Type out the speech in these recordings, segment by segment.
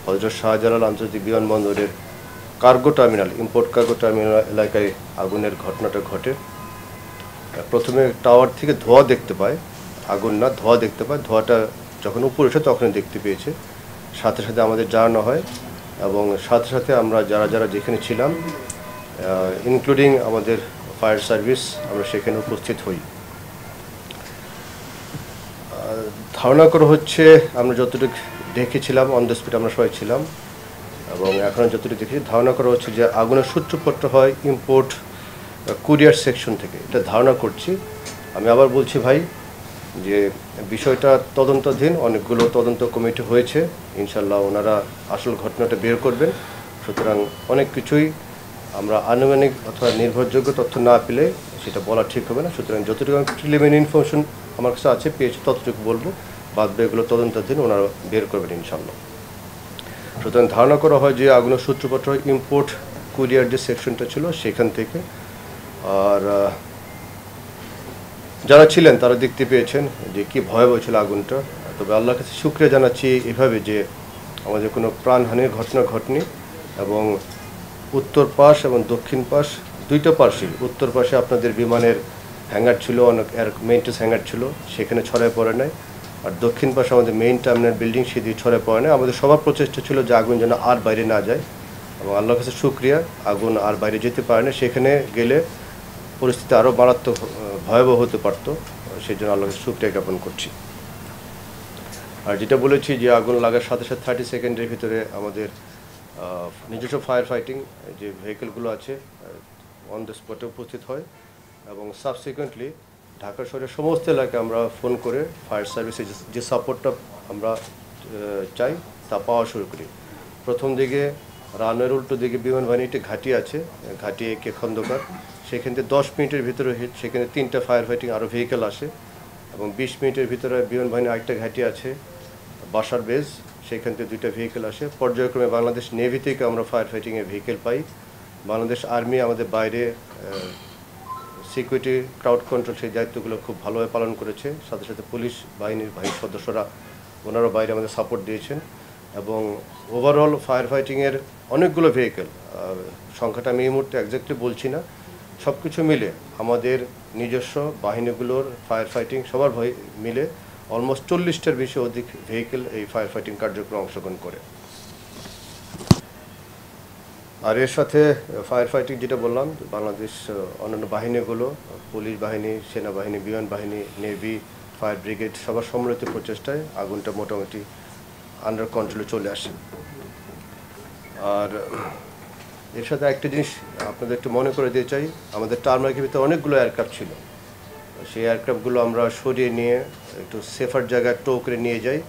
হযরত শাহজালাল আন্তর্জাতিক বিমানবন্দরের cargo terminal, import cargo terminal এলাকায় আগুনের ঘটনাটা ঘটে। প্রথমে টাওয়ার থেকে ধোঁয়া দেখতে পায়, আগুন না ধোঁয়া দেখতে পায়। ধোঁয়াটা যখন উপরে ওঠে তখন দেখতে পেয়েছে। সাথে সাথে আমাদের জানানো হয় এবং সাথে সাথে আমরা যারা যেখানে ছিলাম, ইনক্লুডিং আমাদের ফায়ার সার্ভিস, আমরা সেখানে উপস্থিত হই। ধারণা করা হচ্ছে, আমরা যতটুকু দেখেছিলাম অন দ্য স্পট আমরা সবাই ছিলাম এবং এখন যতটুকু দেখেছি, ধারণা করা হচ্ছে যে আগুনের সূত্রপাতটা হয় ইম্পোর্ট কুরিয়ার সেকশন থেকে, এটা ধারণা করছি। আমি আবার বলছি ভাই যে বিষয়টা তদন্তাধীন, অনেকগুলো তদন্ত কমিটি হয়েছে, ইনশাল্লাহ ওনারা আসল ঘটনাটা বের করবেন। সুতরাং অনেক কিছুই আমরা আনুমানিক অথবা নির্ভরযোগ্য তথ্য না পেলে সেটা বলা ঠিক হবে না। সুতরাং যতটুকু প্রিলিমিনারি ইনফরমেশন আমার কাছে আছে, পেয়েছি, ততটুকু বলবো। বাদ বাকি এগুলো তদন্তাধীন, ওনারা বের করবেন ইনশাল্লাহ। সুতরাং ধারণা করা হয় যে আগুনের সূত্রপাত হয় ইম্পোর্ট কুরিয়ার যে সেকশনটা ছিল সেখান থেকে। আর যারা ছিলেন তারা দেখতে পেয়েছেন যে কী ভয়াবহ ছিল আগুনটা। তবে আল্লাহর কাছে শুকরিয়া জানাচ্ছি এভাবে যে আমাদের কোনো প্রাণহানির ঘটনা ঘটেনি এবং উত্তর পাশ এবং দক্ষিণ পাশ দুইটা পাশেই, উত্তর পাশে আপনাদের বিমানের হ্যাঙ্গার ছিল, অনেক মেইনটেন্স হ্যাঙ্গার ছিল, সেখানে ছড়ায় পড়ে নাই। আর দক্ষিণ পাশে আমাদের মেইন টার্মিনাল বিল্ডিং, সেদিকে ছড়ায় পড়ে নাই। আমাদের সবার প্রচেষ্টা ছিল যে আগুন যেন আর বাইরে না যায় এবং আল্লাহর কাছে শুকরিয়া, আগুন আর বাইরে যেতে পারে না। সেখানে গেলে পরিস্থিতি আরও মারাত্মক ভয়াবহ হতে পারত, সেই জন্য আল্লাহকে শুকরিয়া জ্ঞাপন করছি। আর যেটা বলেছি যে আগুন লাগার সাথে সাথে 30 সেকেন্ডের ভিতরে আমাদের নিজস্ব ফায়ার ফাইটিং যে ভেহিকেলগুলো আছে অন দ্য স্পটে উপস্থিত হয় এবং সাবসিকুয়েন্টলি ঢাকা শহরের সমস্ত এলাকায় আমরা ফোন করে ফায়ার সার্ভিসের যে সাপোর্টটা আমরা চাই তা পাওয়া শুরু করি। প্রথম দিকে রানওয়ের উল্টো দিকে বিমান বাহিনী একটি ঘাঁটি আছে, ঘাঁটি একে খন্দকার, সেখান থেকে 10 মিনিটের ভিতরে সেখানে 3টা ফায়ার ফাইটিং আরও ভেহিকেল আসে এবং 20 মিনিটের ভিতরে বিমান বাহিনীর আরেকটা ঘাঁটি আছে বাসার বেজ, সেখান থেকে 2টা ভেহিকেল আসে। পর্যায়ক্রমে বাংলাদেশ নেভি থেকে আমরা ফায়ার ফাইটিংয়ের ভেহিকেল পাই। বাংলাদেশ আর্মি আমাদের বাইরে সিকিউরিটি, ক্রাউড কন্ট্রোল, সেই দায়িত্বগুলো খুব ভালোভাবে পালন করেছে। সাথে সাথে পুলিশ বাহিনীর সদস্যরা ওনারা বাইরে আমাদের সাপোর্ট দিয়েছেন এবং ওভারঅল ফায়ার ফাইটিংয়ের অনেকগুলো ভেহিকেল, সংখ্যাটা আমি এই মুহূর্তে একজ্যাক্টলি বলছি না, সব কিছু মিলে আমাদের নিজস্ব বাহিনীগুলোর ফায়ার ফাইটিং সবার মিলে অলমোস্ট 40টার বেশি অধিক ভেহিকেল এই ফায়ার ফাইটিং কার্যক্রমে অংশগ্রহণ করে। আর এর সাথে ফায়ার ফাইটিং যেটা বললাম, বাংলাদেশ অন্যান্য বাহিনীগুলো, পুলিশ বাহিনী, সেনাবাহিনী, বিমান বাহিনী, নেভি, ফায়ার ব্রিগেড সবার সম্মিলিত প্রচেষ্টায় আগুনটা মোটামুটি আন্ডার কন্ট্রোলে চলে আসে। আর এর সাথে একটা জিনিস আপনাদের একটু মনে করে দিতে চাই, আমাদের টারমাকের ভিতরে অনেকগুলো এয়ারক্রাফট ছিল। সেই এয়ারক্রাফটগুলো আমরা সরিয়ে নিয়ে একটু সেফার জায়গায় টো করে নিয়ে যাই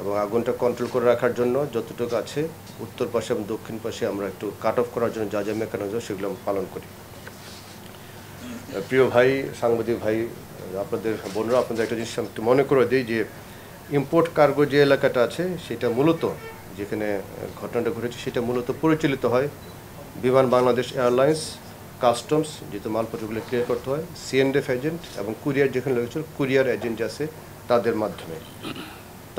এবং আগুনটা কন্ট্রোল করে রাখার জন্য যতটুকু আছে উত্তর পাশে এবং দক্ষিণ পাশে আমরা একটু কাট অফ করার জন্য যা যা মেকানিজম সেগুলো আমরা পালন করি। প্রিয় ভাই, সাংবাদিক ভাই, আপনাদের বোনরা, আপনাদের একটা জিনিস একটু মনে করে দিই যে ইম্পোর্ট কার্গো যে এলাকাটা আছে সেটা মূলত, যেখানে ঘটনাটা ঘটেছে সেটা মূলত পরিচালিত হয় বিমান বাংলাদেশ এয়ারলাইন্স, কাস্টমস, যেহেতু মালপত্রগুলো ক্লিয়ার করতে হয়, সিএনএফ এজেন্ট এবং কুরিয়ার, যেখানে লেগেছিল কুরিয়ার এজেন্ট আছে তাদের মাধ্যমে।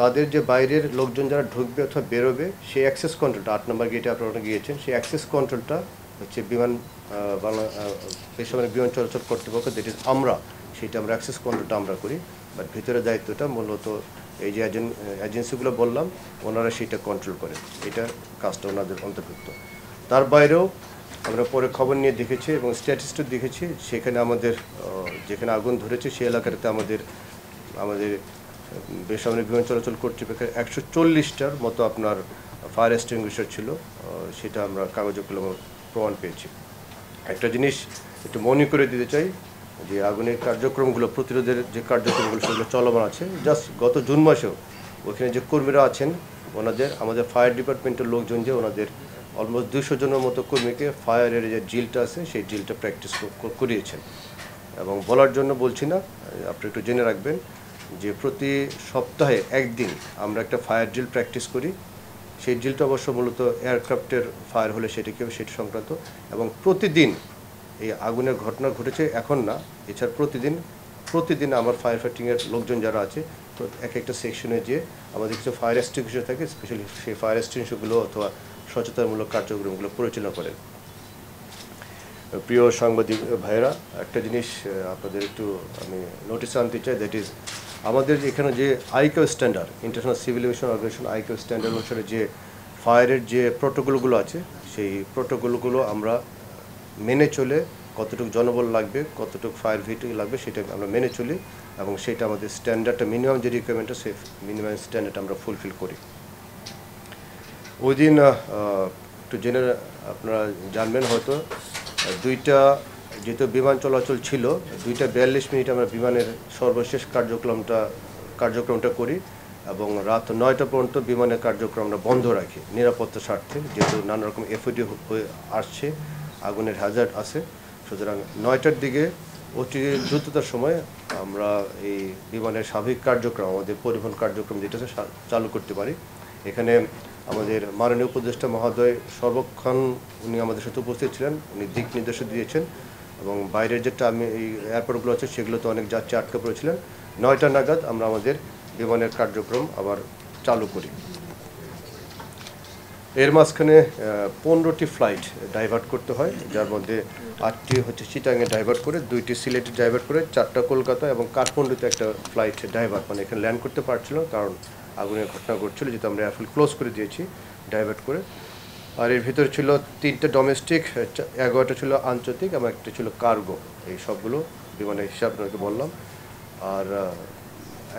তাদের যে বাইরের লোকজন যারা ঢুকবে অথবা বেরোবে সেই অ্যাক্সেস কন্ট্রোলটা, 8 নম্বর গেটে আপনারা গিয়েছেন, সেই অ্যাক্সেস কন্ট্রোলটা হচ্ছে বিমান বেসামরিক বিমান চলাচল কর্তৃপক্ষ, দ্যাট ইজ আমরা, সেটা আমরা অ্যাক্সেস কন্ট্রোলটা আমরা করি। বাট ভিতরের দায়িত্বটা মূলত এই যে এজেন্সিগুলো বললাম ওনারা সেটা কন্ট্রোল করে, এটা কাজটা ওনাদের অন্তর্ভুক্ত। তার বাইরেও আমরা পরে খবর নিয়ে দেখেছি এবং স্ট্যাটিস্টিক দেখেছি, সেখানে আমাদের যেখানে আগুন ধরেছে সেই এলাকাটাতে আমাদের বেসামরিক বিমান চলাচল কর্তৃপক্ষের 140টার মতো আপনার ফায়ার এক্সটিংগুইশার ছিল, সেটা আমরা কাগজে কলমে প্রমাণ পেয়েছি। একটা জিনিস একটু মনে করে দিতে চাই যে আগুনের কার্যক্রমগুলো, প্রতিরোধের যে কার্যক্রমগুলো সেগুলো চলমান আছে। জাস্ট গত জুন মাসেও ওখানে যে কর্মীরা আছেন ওনাদের, আমাদের ফায়ার ডিপার্টমেন্টের লোকজন যে ওনাদের অলমোস্ট 200 জনের মতো কর্মীকে ফায়ারের যে ড্রিলটা আছে সেই ড্রিলটা প্র্যাকটিস করিয়েছেন। এবং বলার জন্য বলছি না, আপনি একটু জেনে রাখবেন যে প্রতি সপ্তাহে একদিন আমরা একটা ফায়ার ড্রিল প্র্যাকটিস করি। সেই ড্রিলটা অবশ্য মূলত এয়ারক্রাফটের ফায়ার হলে সেটা সংক্রান্ত, এবং প্রতিদিন এই আগুনের ঘটনা ঘটেছে এখন না, এছাড়া প্রতিদিন আমার ফায়ার ফাইটিংয়ের লোকজন যারা আছে এক একটা সেকশনে যে আমাদের কিছু ফায়ার এক্সটিংগুইশার থাকে, স্পেশালি সেই ফায়ার এক্সটিংগুইশারগুলো অথবা সচেতনমূলক কার্যক্রমগুলো পরিচালনা করেন। প্রিয় সাংবাদিক ভাইয়েরা, একটা জিনিস আপনাদের একটু আমি নোটিস আনতে চাই, দ্যাট ইজ আমাদের এখানে যে IQ standard, international civil aviation organization IQ standard অনুসারে যে ফায়ারের যে প্রোটোকলগুলো আছে, সেই প্রোটোকলগুলো আমরা মেনে চলে কতটুকু জনবল লাগবে, কতটুকু ফায়ার ভেহিকল লাগবে সেটা আমরা মেনে চলি, এবং সেটা আমাদের স্ট্যান্ডার্ডটা মিনিমাম যে রিকোয়ারমেন্টটা সেই মিনিমাম স্ট্যান্ডার্ড আমরা ফুলফিল করি। ওই দিন একটু জেনে আপনারা জানবেন হয়তো, দুইটা যেহেতু বিমান চলাচল ছিল, 2:42 আমরা বিমানের সর্বশেষ কার্যক্রমটা করি, এবং রাত 9টা পর্যন্ত বিমানের কার্যক্রম আমরা বন্ধ রাখি নিরাপত্তার স্বার্থে, যেহেতু নানা রকম এফওডি হয়ে আসছে, আগুনের হ্যাজার্ড আছে। সুতরাং 9টার দিকে অতি দ্রুততার সময় আমরা এই বিমানের স্বাভাবিক কার্যক্রম, আমাদের পরিবহন কার্যক্রম যেটা চালু করতে পারি। এখানে আমাদের মাননীয় উপদেষ্টা মহোদয় সর্বক্ষণ উনি আমাদের সাথে উপস্থিত ছিলেন, উনি দিক নির্দেশ দিয়েছেন, এবং বাইরের যেটা এই এয়ারপোর্টগুলো আছে সেগুলোতে অনেক যাত্রী আটকে পড়েছিলেন। 9টা নাগাদ আমরা আমাদের বিমানের কার্যক্রম আবার চালু করি। এর মাঝখানে 15টি ফ্লাইট ডাইভার্ট করতে হয়, যার মধ্যে 8টি হচ্ছে চিটাঙে ডাইভার্ট করে, 2টি সিলেটে ডাইভার্ট করে, 4টা কলকাতা এবং কাঠমান্ডুতে একটা ফ্লাইট ডাইভার্ট, মানে এখানে ল্যান্ড করতে পারছিল কারণ আগুনের ঘটনা ঘটছিল, যেহেতু আমরা এয়ারফিল্ড ক্লোজ করে দিয়েছি ডাইভার্ট করে। আর এর ভিতরে ছিল 3টে ডোমেস্টিক, 11টা ছিল আন্তর্জাতিক এবং একটা ছিল কার্গো। এই সবগুলো বিমানের হিসাব আপনাকে বললাম। আর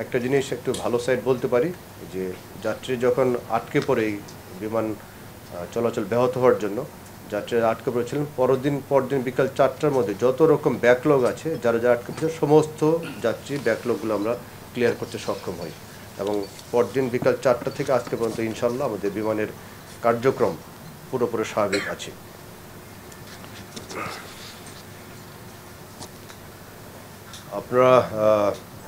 একটা জিনিস একটু ভালো সাইড বলতে পারি, যে যাত্রী যখন আটকে পড়ে এই বিমান চলাচল ব্যাহত হওয়ার জন্য যাত্রীরা আটকে পড়েছিলেন, পরদিন বিকাল 4টার মধ্যে যত রকম ব্যাকলগ আছে, যারা আটকে পড়েছে সমস্ত যাত্রী ব্যাকলগগুলো আমরা ক্লিয়ার করতে সক্ষম হই, এবং পরদিন বিকাল 4টা থেকে আজকে পর্যন্ত ইনশাল্লাহ আমাদের বিমানের কার্যক্রম পুরোপুরি স্বাভাবিক আছে। আপনারা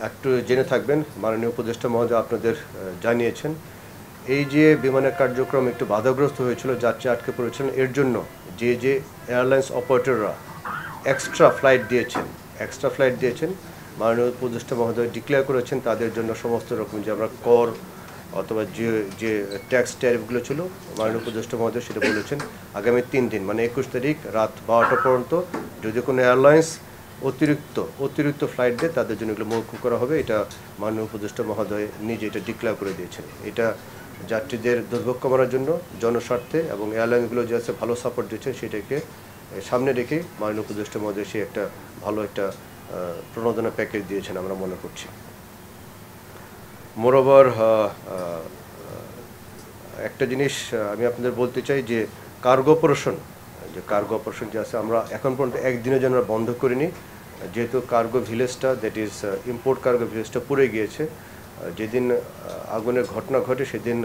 একটু জেনে থাকবেন, মাননীয় উপদেষ্টা মহোদয় আপনাদের জানিয়েছেন, এই যে বিমানের কার্যক্রম একটু বাধাগ্রস্ত হয়েছিল, যাত্রী আটকে পড়েছিলেন, এর জন্য যে এয়ারলাইন্স অপারেটররা এক্সট্রা ফ্লাইট দিয়েছেন, মাননীয় উপদেষ্টা মহোদয় ডিক্লেয়ার করেছেন তাদের জন্য সমস্ত রকম যে আমরা কর অথবা যে ট্যাক্স ট্যারিফগুলো ছিল, মাননীয় উপদেষ্টা মহোদয় সেটা বলেছেন আগামী 3 দিন, মানে 21 তারিখ রাত 12টা পর্যন্ত যদি কোনো এয়ারলাইন্স অতিরিক্ত ফ্লাইট দেয় তাদের জন্য এগুলো মৌকুফ করা হবে। এটা মাননীয় উপদেষ্টা মহোদয় নিজে এটা ডিক্লেয়ার করে দিয়েছেন। এটা যাত্রীদের দুর্ভোগ কমানোর জন্য, জনস্বার্থে, এবং এয়ারলাইনগুলো যে আছে ভালো সাপোর্ট দিচ্ছেন সেটাকে সামনে রেখে মাননীয় উপদেষ্টা মহোদয় সে একটা ভালো একটা প্রণোদনা প্যাকেজ দিয়েছেন আমরা মনে করছি। মোরওভার একটা জিনিস আমি আপনাদের বলতে চাই, যে কার্গো অপারেশন যে আছে, আমরা এখন পর্যন্ত একদিনের জন্য বন্ধ করিনি, যেহেতু কার্গো ভিলেজটা, দ্যাট ইজ ইম্পোর্ট কার্গো ভিলেজটা পুড়ে গিয়েছে। যেদিন আগুনের ঘটনা ঘটে সেদিন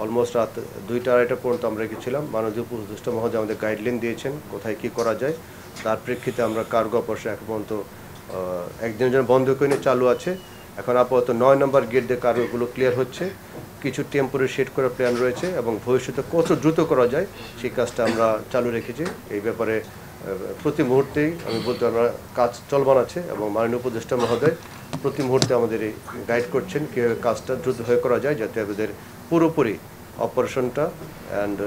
অলমোস্ট রাত 2টা-2:30 পর্যন্ত আমরা গেছিলাম। মাননীয় উপদেষ্টা মহোদয় আমাদের গাইডলাইন দিয়েছেন কোথায় কী করা যায়, তার প্রেক্ষিতে আমরা কার্গো অপারেশন এখন পর্যন্ত একদিনের জন্য বন্ধ করিনি, চালু আছে। এখন আপাতত 9 নম্বর গেট দিয়ে কার্গোগুলো ক্লিয়ার হচ্ছে, কিছু টেম্পোরারি শেড করার প্ল্যান রয়েছে, এবং ভবিষ্যতে কত দ্রুত করা যায় সেই কাজটা আমরা চালু রেখেছি। এই ব্যাপারে প্রতি মুহূর্তেই আমি বলতে আমরা কাজ চলমান আছে, এবং মাননীয় উপদেষ্টা মহোদয় প্রতি মুহূর্তে আমাদের গাইড করছেন কীভাবে কাজটা দ্রুত হয়ে করা যায়, যাতে আমাদের পুরোপুরি অপারেশনটা অ্যান্ড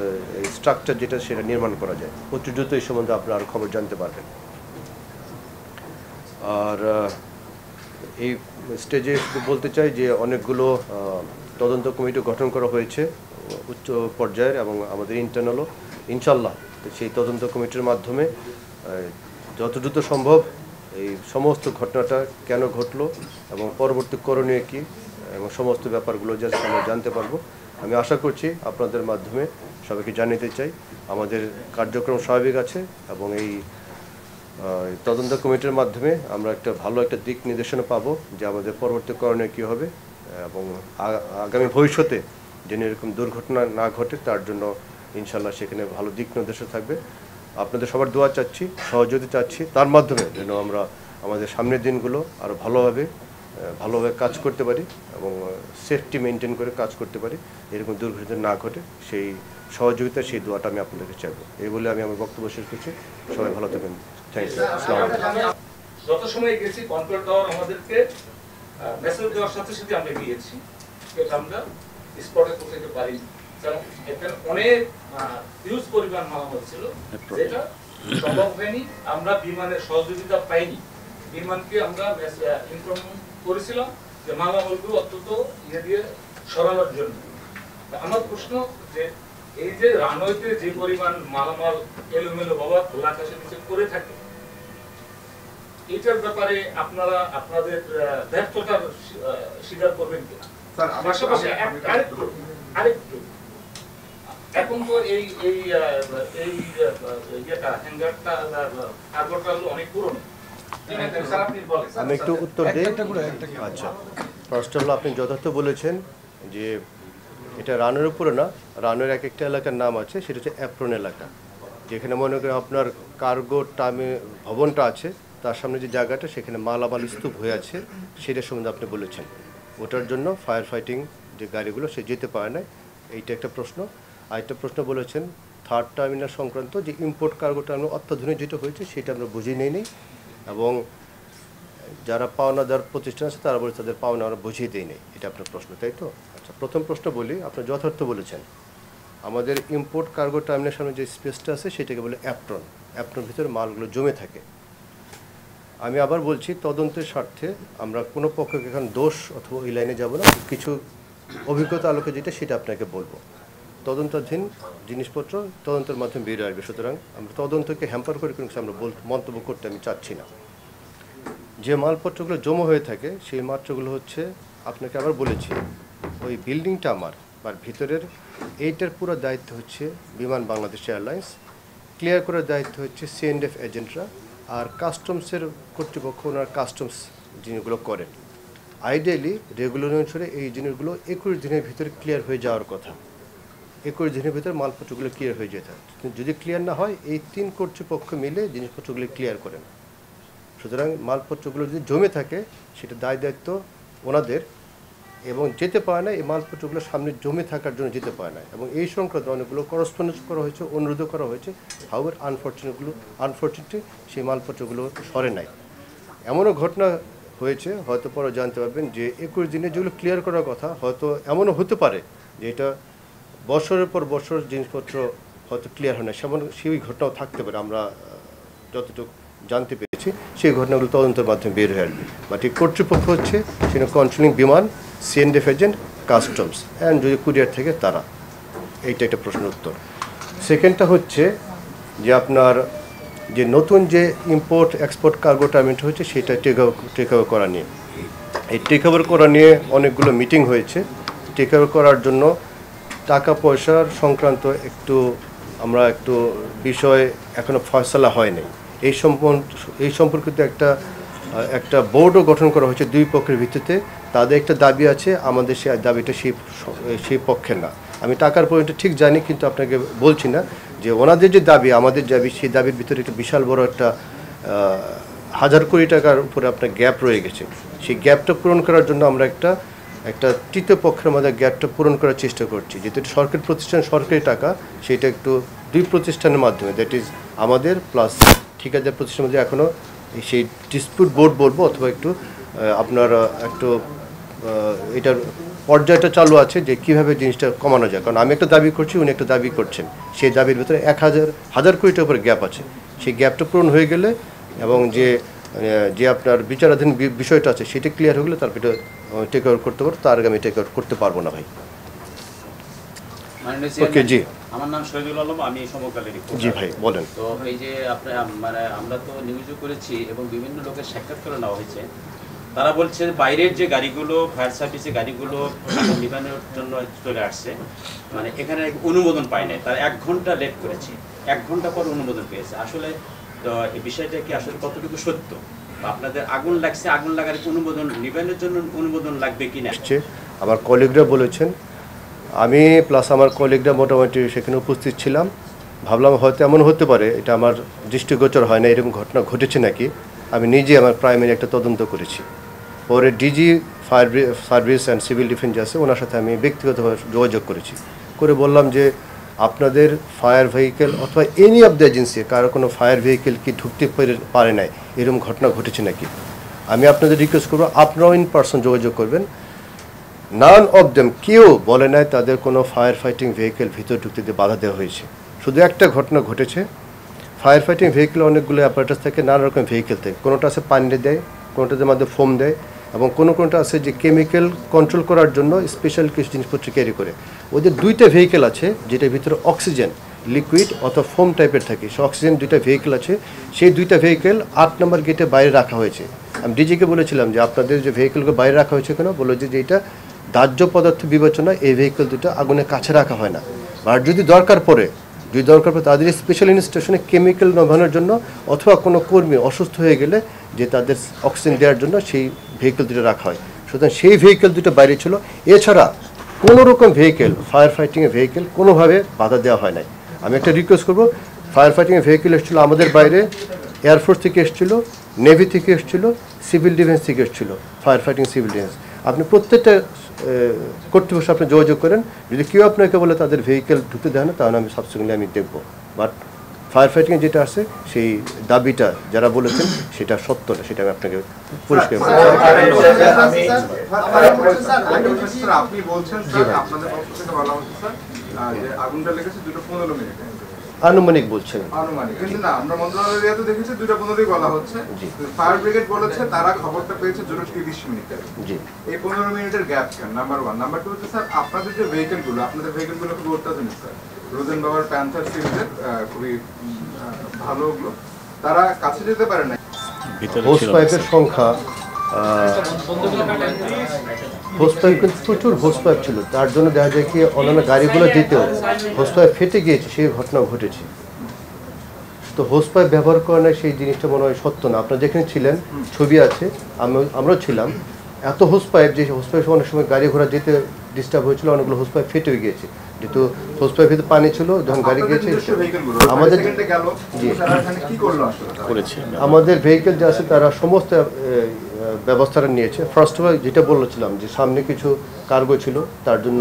স্ট্রাকচার যেটা সেটা নির্মাণ করা যায়। অতি দ্রুত এই সম্বন্ধে আপনারা আরও খবর জানতে পারবেন। আর এই স্টেজে বলতে চাই যে অনেকগুলো তদন্ত কমিটি গঠন করা হয়েছে উচ্চ পর্যায়ের, এবং আমাদের ইন্টারনালও ইনশাল্লাহ সেই তদন্ত কমিটির মাধ্যমে যত দ্রুত সম্ভব এই সমস্ত ঘটনাটা কেন ঘটলো এবং পরবর্তী করণীয় কী এবং সমস্ত ব্যাপারগুলো যা আমরা জানতে পারবো। আমি আশা করছি আপনাদের মাধ্যমে সবাইকে জানাতে চাই আমাদের কার্যক্রম স্বাভাবিক আছে, এবং এই তদন্ত কমিটির মাধ্যমে আমরা একটা ভালো একটা দিক নির্দেশনা পাবো যে আমাদের পরবর্তী করণীয় কী হবে, এবং আগামী ভবিষ্যতে যেন এরকম দুর্ঘটনা না ঘটে তার জন্য ইনশাল্লাহ সেখানে ভালো দিক নির্দেশনা থাকবে। আপনাদের সবার দোয়া চাচ্ছি, সহযোগিতা চাচ্ছি, তার মাধ্যমে যেন আমরা আমাদের সামনের দিনগুলো আরও ভালোভাবে কাজ করতে পারি এবং সেফটি মেনটেন করে কাজ করতে পারি, এরকম দুর্ঘটনা না ঘটে সেই সহযোগিতা, সেই দোয়াটা আমি আপনাদেরকে চাইবো। এই বলে আমি আমার বক্তব্য শেষ করছি। সবাই ভালো থাকবেন। Thank you. যত সময় গেছি কন্ট্রোল টাওয়ার আমাদেরকে মেসেজ দেওয়ার সাথে সাথে আমরা গিয়েছি, এটা আমরা স্পটে পৌঁছাতে পারিনি, কারণ এখানে অনেক হিউজ পরিমাণ মালামাল ছিল যেটা সম্ভব হয়নি। আমরা বিমানের সহযোগিতা পাইনি, বিমানকে আমরা ইনফর্ম করেছিলাম যে মালামালগুলো অত্যন্ত ইয়ে দিয়ে সরানোর জন্য। আমার প্রশ্ন যে এই যে রানওয়েতে যে পরিমাণ মালামাল এলোমেলো বাবা খোলা আকাশের নিচে করে থাকে, এটার ব্যাপারে আপনারা আপনাদের ব্যর্থতার স্বীকার করবেন কিনা? পাশাপাশি আরেকটু এখন তো এই এই এই ইয়েটা হ্যাঙ্গারটা কার্গোটা অনেক পুরনো, আমি একটু উত্তর দিই। আচ্ছা, ফার্স্ট অফ অল আপনি যথার্থ বলেছেন যে এটা রানের উপরে না, রানের এক একটা এলাকার নাম আছে, সেটা হচ্ছে অ্যাপ্রন এলাকা, যেখানে মনে করেন আপনার কার্গো টার্মে ভবনটা আছে, তার সামনে যে জায়গাটা সেখানে মালামাল স্তূপ হয়ে আছে, সেটার সম্বন্ধে আপনি বলেছেন। ওটার জন্য ফায়ার ফাইটিং যে গাড়িগুলো সে যেতে পারে না, এইটা একটা প্রশ্ন। আরেকটা প্রশ্ন বলেছেন থার্ড টার্মিনাল সংক্রান্ত যে ইম্পোর্ট কার্গো টার্মিনাল অত্যাধুনিক যেটা হয়েছে সেটা আমরা বুঝিয়ে নিই, এবং যারা পাওনাদার প্রতিষ্ঠান আছে তারা বলে তাদের পাওনা আমরা বুঝিয়ে দিই নেই, এটা আপনার প্রশ্ন, তাই তো? আচ্ছা, প্রথম প্রশ্ন বলি, আপনি যথার্থ বলেছেন আমাদের ইম্পোর্ট কার্গো টার্মিনালের সামনে যে স্পেসটা আছে সেটাকে বলে অ্যাপ্রন, অ্যাপ্রনের ভিতরে মালগুলো জমে থাকে। আমি আবার বলছি, তদন্তের স্বার্থে আমরা কোনো পক্ষকে এখন দোষ অথবা ওই লাইনে যাব না, কিছু অভিজ্ঞতা আলোকে যেটা সেটা আপনাকে বলবো। তদন্তাধীন জিনিসপত্র তদন্তের মাধ্যমে বেরিয়ে আসবে, সুতরাং আমরা তদন্তকে হ্যাম্পার করে কোনো কিছু আমরা মন্তব্য করতে আমি চাচ্ছি না। যে মালপত্রগুলো জমা হয়ে থাকে সেই মাত্রগুলো হচ্ছে, আপনাকে আবার বলেছি, ওই বিল্ডিংটা আমার বা ভিতরের এইটার পুরো দায়িত্ব হচ্ছে বিমান বাংলাদেশ এয়ারলাইন্স, ক্লিয়ার করার দায়িত্ব হচ্ছে C&F এজেন্টরা, আর কাস্টমসের কর্তৃপক্ষ ওনার কাস্টমস জিনিসগুলো করেন। আইডিয়ালি রেগুলার অনুসারে এই জিনিসগুলো 21 দিনের ভিতরে ক্লিয়ার হয়ে যাওয়ার কথা, 21 দিনের ভিতরে মালপত্রগুলো ক্লিয়ার হয়ে যেতে হয়। কিন্তু যদি ক্লিয়ার না হয়, এই 3 কর্তৃপক্ষ মিলে জিনিসপত্রগুলো ক্লিয়ার করেন। সুতরাং মালপত্রগুলো যদি জমে থাকে সেটা দায়িত্ব ওনাদের, এবং যেতে পারে না এই মালপত্রগুলো সামনে জমে থাকার জন্য যেতে পারে না, এবং এই সংক্রান্ত অনেকগুলো করসপন্ডেন্স করা হয়েছে, অনুরোধও করা হয়েছে। হাউএভার আনফর্চুনেটলি সেই মালপত্রগুলো সরে নাই। এমনও ঘটনা হয়েছে, হয়তো পরে জানতে পারবেন, যে 21 দিনে যেগুলো ক্লিয়ার করার কথা, হয়তো এমনও হতে পারে যে এটা বছরের পর বছর জিনিসপত্র হয়তো ক্লিয়ার হয় না, সেই ঘটনাও থাকতে পারে। আমরা যতটুকু জানতে পেরেছি সেই ঘটনাগুলো তদন্তের মাধ্যমে বের হয়ে আসবে। বাট এই কর্তৃপক্ষ হচ্ছে সেটা কন্ট্রোলিং বিমান, C&F এজেন্ট, কাস্টমস অ্যান্ড যদি কুরিয়ার থেকে তারা। এইটা একটা প্রশ্নের উত্তর। সেকেন্ডটা হচ্ছে যে আপনার যে নতুন যে ইম্পোর্ট এক্সপোর্ট কার্গো টার্মিনাল হচ্ছে সেটা টেক ওভার করা নিয়ে, এই টেক ওভার করা নিয়ে অনেকগুলো মিটিং হয়েছে। টেক ওভার করার জন্য টাকা পয়সার সংক্রান্ত আমরা একটু বিষয় এখনও ফয়সালা হয়নি। এই সম্পর্কিত একটা বোর্ডও গঠন করা হয়েছে 2 পক্ষের ভিত্তিতে। তাদের একটা দাবি আছে, আমাদের সেই দাবিটা সেই পক্ষের না। আমি টাকার পয়েন্টটা ঠিক জানি, কিন্তু আপনাকে বলছি না যে ওনাদের যে দাবি আমাদের দাবি, সেই দাবির ভিতরে একটা বিশাল বড় একটা 1000 কোটি টাকার উপরে আপনার গ্যাপ রয়ে গেছে। সেই গ্যাপটা পূরণ করার জন্য আমরা একটা তৃতীয় পক্ষের মধ্যে গ্যাপটা পূরণ করার চেষ্টা করছি। যেহেতু সরকারি প্রতিষ্ঠান, সরকারি টাকা, সেটা একটু 2 প্রতিষ্ঠানের মাধ্যমে, দ্যাট ইজ আমাদের প্লাস ঠিকাদার প্রতিষ্ঠানের মধ্যে এখনও সেই ডিসপিউট বোর্ড বলবো, অথবা আপনার এটার পর্যায়টা চালু আছে যে কীভাবে জিনিসটা কমানো যায়। কারণ আমি একটা দাবি করছি, উনি একটা দাবি করছেন, সেই দাবির ভিতরে 1000 কোটি টাকার উপরে গ্যাপ আছে। সেই গ্যাপটা পূরণ হয়ে গেলে এবং যে আপনার বিচারাধীন বিষয়টা আছে সেটা ক্লিয়ার হয়ে গেলে তারপরে টেক ওভার করতে পারবো, তার আগে আমি টেক ওভার করতে পারবো না ভাই। ওকে, জি, আমার নাম শহীদুল আলম, আমি সমকালের রিপোর্টার। জি ভাই বলেন। তো এই যে আমরা তো নিউজও করেছি এবং বিভিন্ন লোকের সাক্ষাৎ করে নেওয়া হয়েছে, তারা বলছে বাইরের যে গাড়িগুলো ফায়ার সার্ভিসের গাড়িগুলো নিবানোর জন্য চলে আসছে, এখানে অনুমোদন পায় নাই, তারা 1 ঘন্টা লেট করেছে, 1 ঘন্টা পর অনুমোদন পেয়েছে। আসলে তো এই বিষয়টা কি আসলে কতটুকু সত্য? আপনাদের আগুন লাগছে, আগুন লাগার অনুমোদন নিবানোর জন্য অনুমোদন লাগবে কিনা? আমার কলিগরা বলেছেন, আমি প্লাস আমার কলিগরা মোটামুটি সেখানে উপস্থিত ছিলাম। ভাবলাম হয়তো এমন হতে পারে, এটা আমার দৃষ্টিগোচর হয় না, এরকম ঘটনা ঘটেছে নাকি। আমি নিজে আমার প্রাইমারি একটা তদন্ত করেছি। পরে DG fire service and civil defence আছে, ওনার সাথে আমি ব্যক্তিগতভাবে যোগাযোগ করে বললাম যে আপনাদের ফায়ার ভেহিকেল অথবা এনি অফ দ্য এজেন্সি কারো কোনো ফায়ার ভেহিকেল কি ঢুকতে পারে নাই, এরকম ঘটনা ঘটেছে নাকি। আমি আপনাদের রিকোয়েস্ট করবো আপনারাও ইন পার্সন যোগাযোগ করবেন। নান অফ দেম কেউ বলে নাই তাদের কোনো ফায়ার ফাইটিং ভেহিকেল ভিতর ঢুকতে দিয়ে বাধা দেওয়া হয়েছে। শুধু একটা ঘটনা ঘটেছে, ফায়ার ফাইটিং ভেহিকেল অনেকগুলো অ্যাপারেটাস থাকে, নানা রকম ভেহিকেল থাকে, কোনোটা আছে পানি দেয়, কোনোটাতে মধ্যে ফোম দেয়, এবং কোনোটা আছে যে কেমিক্যাল কন্ট্রোল করার জন্য স্পেশাল কিছু জিনিসপত্র ক্যারি করে। ওদের দুইটা ভেহিকেল আছে যেটার ভিতরে অক্সিজেন লিকুইড অথবা ফোম টাইপের থাকে, সে অক্সিজেন দুইটা ভেহিকেল আছে। সেই দুইটা ভেহিকেল 8 নম্বর গেটে বাইরে রাখা হয়েছে। আমি ডিজিকে বলেছিলাম যে আপনাদের যে ভেহিকেলকে বাইরে রাখা হয়েছে কেন, বলে যে এটা দাহ্য পদার্থ বিবেচনা এই ভেহিকেল দুটো আগুনের কাছে রাখা হয় না, আর যদি দরকার পড়ে তাদের স্পেশাল ইনস্টেশনে কেমিক্যাল নামানোর জন্য অথবা কোনো কর্মী অসুস্থ হয়ে গেলে যে তাদের অক্সিজেন দেওয়ার জন্য সেই ভেহিকেল দুটো রাখা হয়। সুতরাং সেই ভেহিকেল দুটো বাইরে ছিল। এছাড়া কোনো রকম ভেহিকেল ফায়ার ফাইটিংয়ের ভেহিকেল কোনোভাবে বাধা দেওয়া হয় নাই। আমি একটা রিকোয়েস্ট করবো, ফায়ার ফাইটিংয়ের ভেহিকেল এসেছিলো আমাদের বাইরে, এয়ারফোর্স থেকে এসেছিলো, নেভি থেকে এসেছিলো, সিভিল ডিফেন্স থেকে এসেছিলো, ফায়ার ফাইটিং সিভিল ডিফেন্স। আপনি প্রত্যেকটা কর্তৃপক্ষের আপনি যোগাযোগ করেন, যদি কেউ আপনাকে বলে তাদের ভেহিকেল ঢুকতে দেয় না, তাহলে আমি সাবসিকুয়েন্টলি আমি দেখবো। বাট ফায়ার ফাইটিংয়ে যেটা আছে সেই দাবিটা যারা বলেছেন সেটা সত্য না, সেটা আমি আপনাকে পরিষ্কার আপনি বলছেন আপনাদের পক্ষ থেকে বলা হচ্ছে স্যার যে আগুনটা লেগেছে 2:15 মিনিটে, আনুমানিক বলছেন। আনুমানিক, কিন্তু না আমরা মন্ত্রণালয়ের এরিয়াতে দেখেছি 2:15 বলা হচ্ছে। ফায়ার ব্রিগেড বলেছে তারা খবরটা পেয়েছে 2:30 মিনিটে। জি, এই 15 মিনিটের গ্যাপ কেন? নাম্বার 1। নাম্বার 2 হচ্ছে স্যার আপনাদের যে ভেহিকেলগুলো, আপনাদের ভেহিকেলগুলো খুব অত্যাধুনিক স্যার, রোজেন বাবার প্যান্থার সিরিজের খুবই ভালো ওগুলো, তারা কাছে যেতে পারে না। হোস পাইপের সংখ্যা, হোস পাইপ কিন্তু প্রচুর হোস পাইপ ছিল, তার জন্য দেখা যায় কি অন্যান্য গাড়িগুলো যেতেও হোস পাইপ ফেটে গিয়েছে, সেই ঘটনা ঘটেছে। তো হোস পাইপ ব্যবহার করা নাই সেই জিনিসটা মনে হয় সত্য না। আপনারা যেখানে ছিলেন ছবি আছে, আমরাও ছিলাম, এত হোস পাইপ যে হোস পাইপ অনেক সময় গাড়ি ঘোড়া যেতে ডিস্টার্ব হয়েছিল, অনেকগুলো হোস পাইপ ফেটে গিয়েছে, যেহেতু হোস পাইপ ভিতরে পানি ছিল যখন গাড়ি গিয়েছে। আমাদের আমাদের ভেহিকেল যে আছে তারা সমস্ত ব্যবস্থাটা নিয়েছে। ফার্স্ট অফ অল যেটা বলেছিলাম যে সামনে কিছু কার্গো ছিল, তার জন্য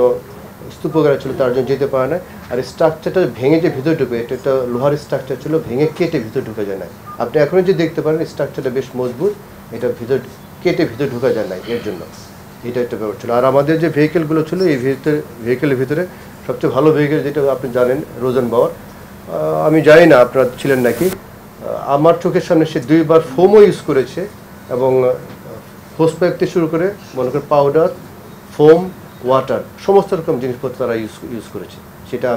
স্তূপগাড়া ছিল, তার জন্য যেতে পারে না। আর স্ট্রাকচারটা ভেঙে যে ভিতরে ঢুকে, এটা একটা লোহার স্ট্রাকচার ছিল, ভেঙে কেটে ভিতরে ঢুকে যায় না। আপনি এখনও যে দেখতে পারেন স্ট্রাকচারটা বেশ মজবুত, এটা ভিতর কেটে ভিতরে ঢুকা যায় না, এর জন্য এটা একটা ব্যাপার ছিল। আর আমাদের যে ভেহিকেলগুলো ছিল এই ভেহিকেলের ভিতরে সবচেয়ে ভালো ভেহিকেল যেটা আপনি জানেন রোজন বাওয়ার, আমি জানি না আপনারা ছিলেন নাকি, আমার চোখের সামনে সে 2বার ফোমও ইউজ করেছে, এবং হোস পাইপ থেকে শুরু করে মনে করেন পাউডার, ফোম, ওয়াটার, সমস্ত রকম জিনিসপত্র তারা ইউজ করেছে। সেটা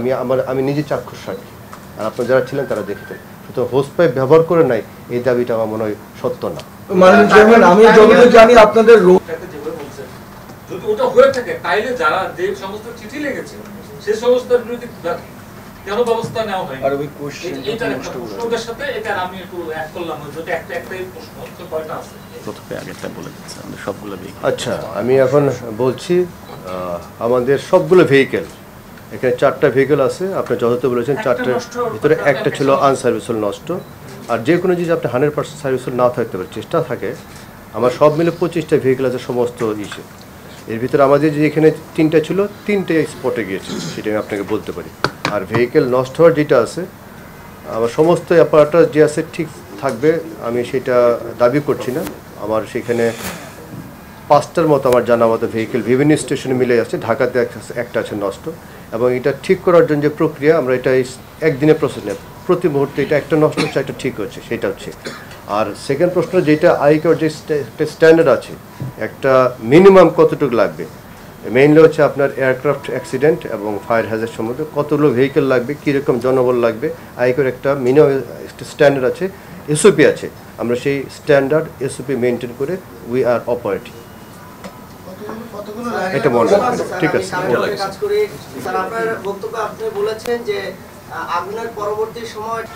আমি নিজে চাক্ষুষ সাক্ষী, আর আপনারা যারা ছিলেন তারা দেখেছেন। সুতরাং হোস পাইপ ব্যবহার করে নাই এই দাবিটা আমার মনে হয় সত্য না। আমি যতদূর জানি আপনাদের যদি ওটা হয়ে থাকে তাইলে যারা যে সমস্ত চিঠি লেগেছে সেই সমস্ত বিরুদ্ধে কেন ব্যবস্থা নেওয়া হয়? আর ওই কোশ্চেন প্রশ্নের সাথে এটা আমি একটু অ্যাড করলাম, যদি একটাই প্রশ্ন হচ্ছে কয়টা আছে প্রথমে আগেরটা বলে দিচ্ছি আমাদের সবগুলো ভেহিকেল। আচ্ছা, আমি এখন বলছি আমাদের সবগুলো ভেহিকেল, এখানে 4টা ভেহিকেল আছে, আপনি যথাযথ বলেছেন 4টার ভিতরে একটা ছিল আনসার্ভিসেবল নষ্ট। আর যে কোনো জিনিস আপনি 100% সার্ভিসেবল না থাকতে পারে, চেষ্টা থাকে। আমার সব মিলে 25টা ভেহিকেল আছে সমস্ত ইস্যু। এর ভিতরে আমাদের যে এখানে 3টা ছিল, 3টে স্পটে গিয়েছে, সেটা আমি আপনাকে বলতে পারি। আর ভেহিকেল নষ্ট হওয়ার যেটা আছে, আমার সমস্ত অ্যাপারেটাস যে আছে ঠিক থাকবে আমি সেটা দাবি করছি না। আমার সেখানে 5টার মতো আমার জানা মতো ভেহিকেল বিভিন্ন স্টেশনে মিলে আছে, ঢাকাতে একটা আছে নষ্ট, এবং এটা ঠিক করার জন্য যে প্রক্রিয়া, আমরা এটা একদিনের প্রসেস নেই, প্রতি মুহূর্তে এটা একটা নষ্ট হচ্ছে একটা ঠিক হচ্ছে, সেটা হচ্ছে। আর সেকেন্ড প্রশ্ন যেটা আইকার যে স্ট্যান্ডার্ড আছে, একটা মিনিমাম কতটুকু লাগবে, মেইনলি হচ্ছে আপনার এয়ারক্রাফট অ্যাক্সিডেন্ট এবং ফায়ার হ্যাজার্ড সম্বন্ধে কতগুলো ভেহিকেল লাগবে, কীরকম জনবল লাগবে, আইকার একটা মিনিমাম একটা স্ট্যান্ডার্ড আছে, এসওপি আছে। আমরা সেই স্ট্যান্ডার্ড এসওপি মেনটেন করে উই আর অপারেটিং। এটা মনে রাখবেন, ঠিক আছে?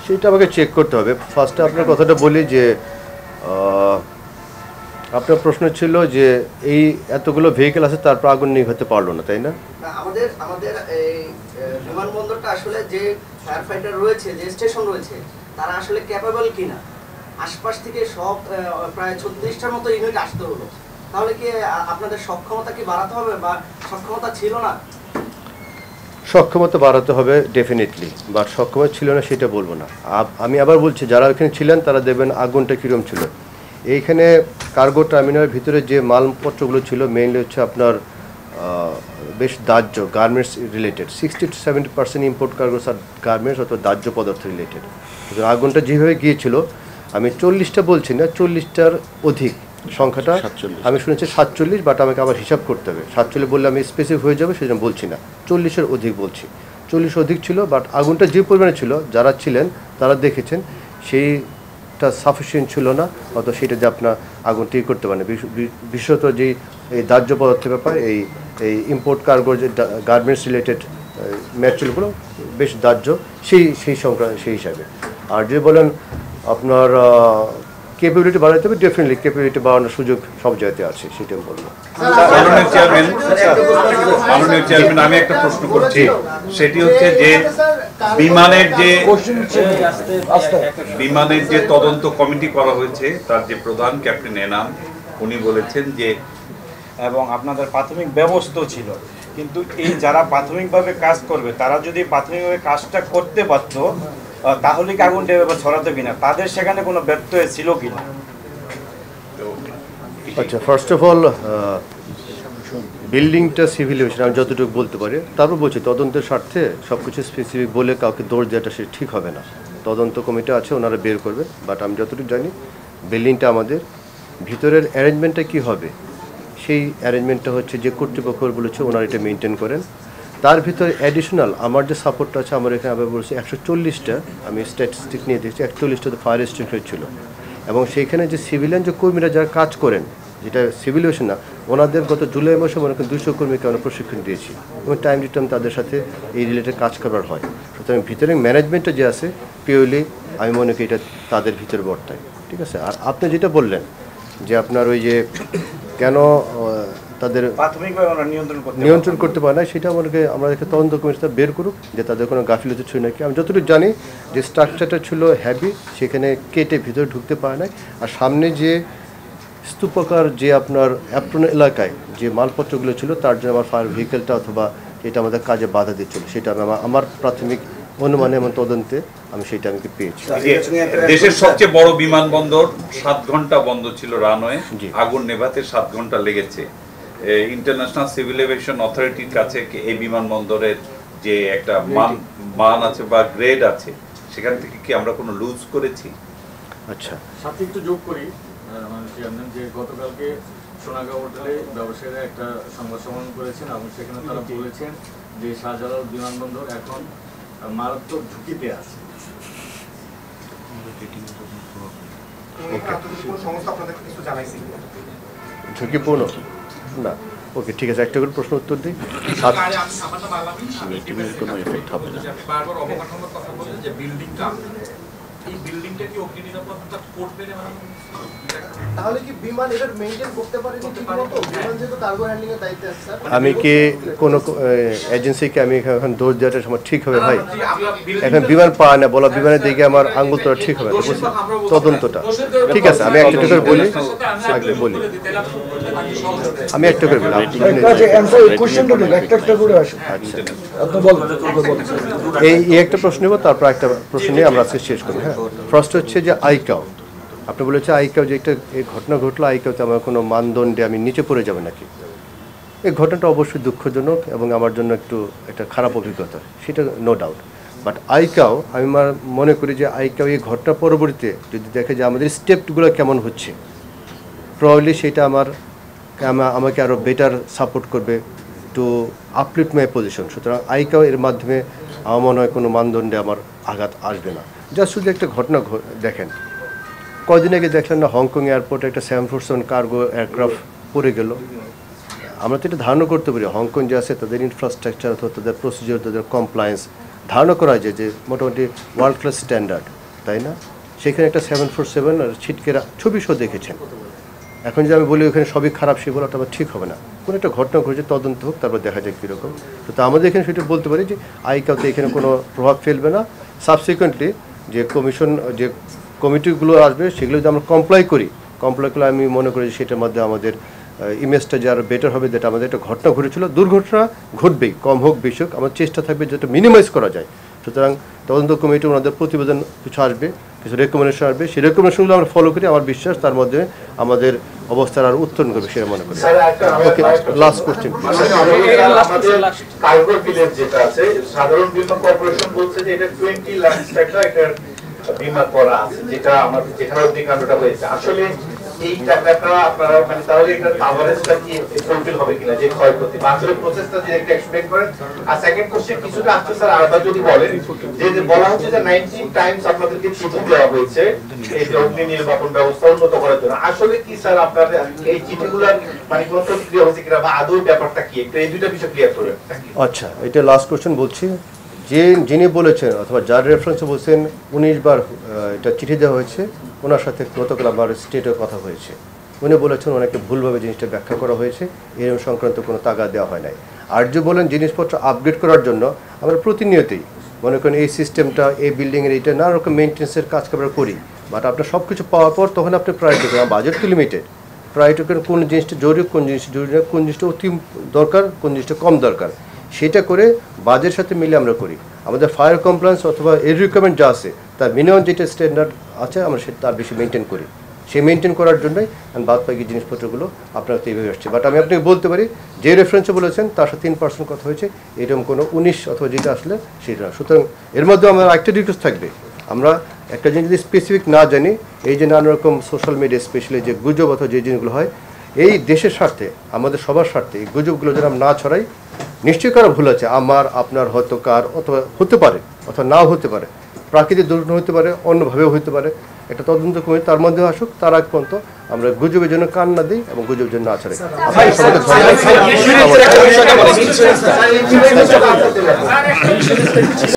সেটা আমাকে চেক করতে হবে। ফার্স্টে আপনার কথাটা বলি যে আপনার প্রশ্ন ছিল যে এই এতগুলো ভেহিকেল আছে তারপর আগুন নিভাতে পারলো না, তাই না? আমাদের এই বিমানবন্দরটা আসলে যে ফায়ার ফাইটার রয়েছে, যে স্টেশন রয়েছে, তারা আসলে ক্যাপেবল কিনা, আশপাশ থেকে সব প্রায় 36টার মতো ইউনিট আসতে হলো, তাহলে কি আপনাদের সক্ষমতা কি বাড়াতে হবে বা সক্ষমতা ছিল না? সক্ষমতা বাড়াতে হবে ডেফিনেটলি, বাট সক্ষমতা ছিল না সেটা বলবো না। আমি আবার বলছি, যারা ওখানে ছিলেন তারা দেখবেন আগুনটা কীরকম ছিল। এইখানে কার্গো টার্মিনালের ভিতরে যে মালপত্রগুলো ছিল মেইনলি হচ্ছে আপনার বেশ দাহ্য garments related 60 to 70% import cargos আর গার্মেন্টস অথবা দাহ্য পদার্থ রিলেটেড। আগুনটা যেভাবে গিয়েছিল আমি 40টা বলছি না, 40টার অধিক সংখ্যাটা আমি শুনেছি 47, বাট আমাকে আবার হিসাব করতে হবে। 47 বললে আমি স্পেসিফিক হয়ে যাবে, সেজন্য বলছি না, 40-এর অধিক বলছি। 40 অধিক ছিল, বাট আগুনটা যে পরিমাণে ছিল যারা ছিলেন তারা দেখেছেন সেইটা সাফিসিয়েন্ট ছিল না, অত সেটা যে আপনার আগুনটি করতে পারেন। বিশেষত যে এই দাহ্য পদার্থের ব্যাপার, এই ইম্পোর্ট কার্গোর যে গার্মেন্টস রিলেটেড ম্যাটেরিয়ালগুলো বেশ দাহ্য, সেই সংক্রান্ত সেই হিসাবে। আর যে বলেন আপনার ক্যাপাবিলিটি বাড়াতে হবে, ডেফিনেটলি ক্যাপাবিলিটি বাড়ানোর সুযোগ সব জায়গাতে আছে, সেটা আমি বলবো। মাননীয় চেয়ারম্যান, আমি একটা প্রশ্ন করছি, সেটি হচ্ছে যে বিমানের যে তদন্ত কমিটি করা হয়েছে তার যে প্রধান ক্যাপ্টেন এনাম, উনি বলেছেন যে এবং আপনাদের প্রাথমিক ব্যবস্থাও ছিল, কিন্তু এই যারা প্রাথমিকভাবে কাজ করবে তারা যদি প্রাথমিকভাবে কাজটা করতে পারতো তাহলে কি আগুনটা এভাবে ছড়াতো কিনা, তাদের সেখানে কোনো ব্যত্যয় ছিল কিনা? আচ্ছা, ফার্স্ট অফ অল বিল্ডিংটা সিভিল এভিয়েশন আমি যতটুকু বলতে পারি, তারপর বলছি তদন্তের স্বার্থে সব কিছু স্পেসিফিক বলে কাউকে দৌড় দেওয়াটা সে ঠিক হবে না। তদন্ত কমিটি আছে, ওনারা বের করবে, বাট আমি যতটুকু জানি বিল্ডিংটা আমাদের ভিতরের অ্যারেঞ্জমেন্টটা কী হবে সেই অ্যারেঞ্জমেন্টটা হচ্ছে যে কর্তৃপক্ষ বলেছে ওনারা এটা মেনটেন করেন। তার ভিতরে অ্যাডিশনাল আমার যে সাপোর্টটা আছে, আমার এখানে আবার বলছি 140টা, আমি স্ট্যাটিস্টিক নিয়ে দেখছি 41টা ফায়ার এক্সটিংগুইশার ছিল, এবং সেইখানে যে সিভিলিয়ান যে কর্মীরা যারা কাজ করেন, যেটা সিভিল এভিয়েশন না, ওনাদের গত জুলাই মাসে মনে করেন 200 কর্মীকে আমরা প্রশিক্ষণ দিয়েছি, এবং টাইম টু টাইম তাদের সাথে এই রিলেটেড কাজ করার হয়। সুতরাং ভিতরে ম্যানেজমেন্টটা যে আছে পিওরলি আমি মনে করি এটা তাদের ভিতরে বর্তায়, ঠিক আছে। আর আপনি যেটা বললেন যে আপনার ওই যে কেন তাদের নিয়ন্ত্রণ করতে পারে না, সেটা আমাদেরকে আমাদেরকে তদন্ত কমিটিটা বের করুক যে তাদের কোনো গাফিলতি ছিল নাকি। আমি যতটুকু জানি যে স্ট্রাকচারটা ছিল হ্যাভি, সেখানে কেটে ভিতরে ঢুকতে পারে নাই। আর সামনে যে স্তূপকার যে আপনার অ্যাপ্রন এলাকায় যে মালপত্রগুলো ছিল তার জন্য আমার ফায়ার ভেহিকেলটা অথবা এটা আমাদের কাজে বাধা দিচ্ছিল, সেটা আমি আমার প্রাথমিক অনুমানে এবং তদন্তে আমি সেটা আমি পেয়েছি। দেশের সবচেয়ে বড় বিমানবন্দর 7 ঘন্টা বন্ধ ছিল রানওয়ে, আগুন নেভাতে 7 ঘন্টা লেগেছে। ইন্টারন্যাশনাল সিভিল এভিয়েশন অথরিটির কাছে এই বিমানবন্দরের যে একটা মান আছে বা গ্রেড আছে, সেখান থেকে কি আমরা কোনো লুজ করেছি? আচ্ছা, সাথে একটু যোগ করি চেয়ারম্যান, যে গতকালকে সোনাগাঁও হোটেলে ব্যবসায়ীরা একটা সংবাদ সম্মেলন করেছেন এবং সেখানে তারা বলেছেন যে শাহজালাল বিমানবন্দর এখন মারাত্মক ঝুঁকিতে আছে। ঝুঁকিপূর্ণ না, ওকে ঠিক আছে, একটা করে প্রশ্ন উত্তর দিই। কোনো এফেক্ট হবে না। বারবার অবকাঠামোর কথা বলেন যে বিল্ডিংটা, এই বিল্ডিংটা কি অগ্নি নিরাপত্তা করবে না? তাহলে কি বিমান এটা মেইনটেইন করতে পারে না ঠিকমতো? বিমান যেহেতু কার্গো হ্যান্ডলিং এর দায়িত্বে আছে স্যার, আমি কি কোনো এজেন্সিকে আমি এখন দোষ দেওয়াটা সময় ঠিক হবে ভাই? এখন বিমান পায় না বলা, বিমানের দিকে আমার আঙ্গুল তোলা ঠিক হবে না, বুঝছেন? তদন্তটা ঠিক আছে, আমি একটা করে বলি, আমি একটা করে বলি, এই একটা প্রশ্ন নেব, তারপর একটা প্রশ্ন নিয়ে আমরা আজকে শেষ করি। হ্যাঁ, ফার্স্ট হচ্ছে যে আইকাও, আপনি বলেছে আইকাও যে একটা এই ঘটনা ঘটলো, আইকাওতে আমার কোনো মানদণ্ডে আমি নিচে পড়ে যাবে নাকি? এই ঘটনাটা অবশ্যই দুঃখজনক এবং আমার জন্য একটা খারাপ অভিজ্ঞতা, সেটা নো ডাউট। বাট আইকাও আমি মনে করি যে আইকাও এই ঘটনা পরবর্তীতে যদি দেখে যে আমাদের স্টেপগুলো কেমন হচ্ছে, প্রবাবলি সেটা আমাকে আরও বেটার সাপোর্ট করবে টু আপলিফট মাই পজিশন। সুতরাং আইকাও এর মাধ্যমে আমার মনে হয় কোনো মানদণ্ডে আমার আঘাত আসবে না। যা শুধু একটা ঘটনা দেখেন, কদিন আগে দেখলেন না হংকং এয়ারপোর্টে একটা 747 কার্গো এয়ারক্রাফট পড়ে গেল। আমরা তো এটা ধারণা করতে পারি হংকং যে আছে তাদের ইনফ্রাস্ট্রাকচার অথবা তাদের প্রসিজিওর, তাদের কমপ্লায়েন্স ধারণা করা যায় যে মোটামুটি ওয়ার্ল্ড ক্লাস স্ট্যান্ডার্ড, তাই না? সেখানে একটা 747 আর ছিটকেরা ছবি সহ দেখেছেন। এখন যে আমি বলি ওখানে সবই খারাপ, সে বলাটা আবার ঠিক হবে না। কোনো একটা ঘটনা ঘটেছে, তদন্ত হোক, তারপর দেখা যায় কীরকম। তো আমাদের এখানে সেটা বলতে পারি যে আইকাওতে এখানে কোনো প্রভাব ফেলবে না। সাবসিকুয়েন্টলি যে যে কমিটিগুলো আসবে সেগুলো যদি আমরা কমপ্লাই করলে আমি মনে করি সেটার মধ্যে আমাদের ইমেজটা যে আরও বেটার হবে, যেটা আমাদের একটা ঘটনা ঘটেছিল, দুর্ঘটনা ঘটবেই, কম হোক বেশি হোক, আমার চেষ্টা থাকবে যেটা মিনিমাইজ করা যায়। সুতরাং তদন্ত কমিটি ওনাদের প্রতিবেদন কিছু আসবে, কিছু রেকমেন্ডেশন আসবে, সেই রেকমেন্ডেশনগুলো আমরা ফলো করি। আমার বিশ্বাস তার মধ্যে আমাদের অবস্থার আর উত্তরণ করবে সেটা মনে করি। ওকে, লাস্ট কোশ্চেন। কার্গো ভিলেজ যেটা আছে, সাধারণ বীমা কর্পোরেশন বলছে যে এটা 20 লাখ টাকা এটার বীমা করা আছে, যেটা আমাদের যেখানে অগ্নিকাণ্ডটা হয়েছে। আসলে এই টাকাটা আপনারা মানে তাহলে এটা কভারেজটা কি ফুলফিল হবে কিনা, যে ক্ষয়ক্ষতি বা আসলে প্রসেসটা যে একটা এক্সপ্লেইন করেন। আর সেকেন্ড কোশ্চেন কিছুটা আসছে স্যার, আরেকবার যদি বলেন যে বলা হচ্ছে যে 19 টাইমস আপনাদেরকে চিঠি দেওয়া হয়েছে এই যে অগ্নি নির্বাপন ব্যবস্থা উন্নত করার জন্য। আসলে কি স্যার আপনাদের এই চিঠিগুলোর মানে কোনো প্রতিক্রিয়া হচ্ছে কিনা বা আদৌ ব্যাপারটা কি, একটু এই দুইটা বিষয় ক্লিয়ার করেন। আচ্ছা, এটা লাস্ট কোশ্চেন বলছি। যিনি বলেছেন অথবা যার রেফারেন্সে বলছেন 19 বার এটা চিঠি দেওয়া হয়েছে, ওনার সাথে গতকাল আমার স্টেটের কথা হয়েছে। উনি বলেছেন ওনাকে ভুলভাবে জিনিসটা ব্যাখ্যা করা হয়েছে, এরকম সংক্রান্ত কোনো তাগাদা দেওয়া হয় নাই। আর যে বলেন জিনিসপত্র আপগ্রেড করার জন্য, আমরা প্রতিনিয়তই মনে করেন এই সিস্টেমটা, এই বিল্ডিংয়ের এইটা নানা রকম মেনটেন্সের কাজ আমরা করি। বাট আপনার সব কিছু পাওয়ার পর তখন আপনি প্রায়োরিটি করেন। বাজেট তো লিমিটেড, প্রায়োরিটি করেন কোন জিনিসটা জরুরি, কোন জিনিসটা জরুরি না, কোন জিনিসটা অতি দরকার, কোন জিনিসটা কম দরকার, সেটা করে বাজেটের সাথে মিলে আমরা করি। আমাদের ফায়ার কমপ্লায়েন্স অথবা এর রিকোয়ারমেন্ট যা আছে তার মিনিমাম যেটা স্ট্যান্ডার্ড আছে আমরা সেটা তার বেশি মেনটেন করি। সেই মেনটেন করার জন্যই বাদ বাকি জিনিসপত্রগুলো আপনার তো এইভাবে আসছে। বাট আমি আপনাকে বলতে পারি যে রেফারেন্সে বলেছেন তার সাথে 3% কথা হয়েছে, এরকম কোনো 19 অথবা যেটা আসলে সেটা। সুতরাং এর মধ্যে আমার একটা রিকোয়েস্ট থাকবে, আমরা একটা জিনিস যদি স্পেসিফিক না জানি, এই যে নানা রকম সোশ্যাল মিডিয়া স্পেশালি যে গুজব অথবা যে জিনিসগুলো হয়, এই দেশের স্বার্থে আমাদের সবার স্বার্থে এই গুজবগুলো যেন আমরা না ছড়াই। নিশ্চয়ই কারো ভুল আছে, আমার আপনার হয়তো কার অথবা হতে পারে অথবা নাও হতে পারে, প্রাকৃতিক দুর্ঘটনা হতে পারে, অন্যভাবেও হতে পারে। একটা তদন্ত কমিটি তার মধ্যে আসুক, তার আগ পর্যন্ত আমরা গুজবের জন্য কান না দিই এবং গুজবের জন্য না ছড়াই। আপনাকে সবাইকে ধন্যবাদ।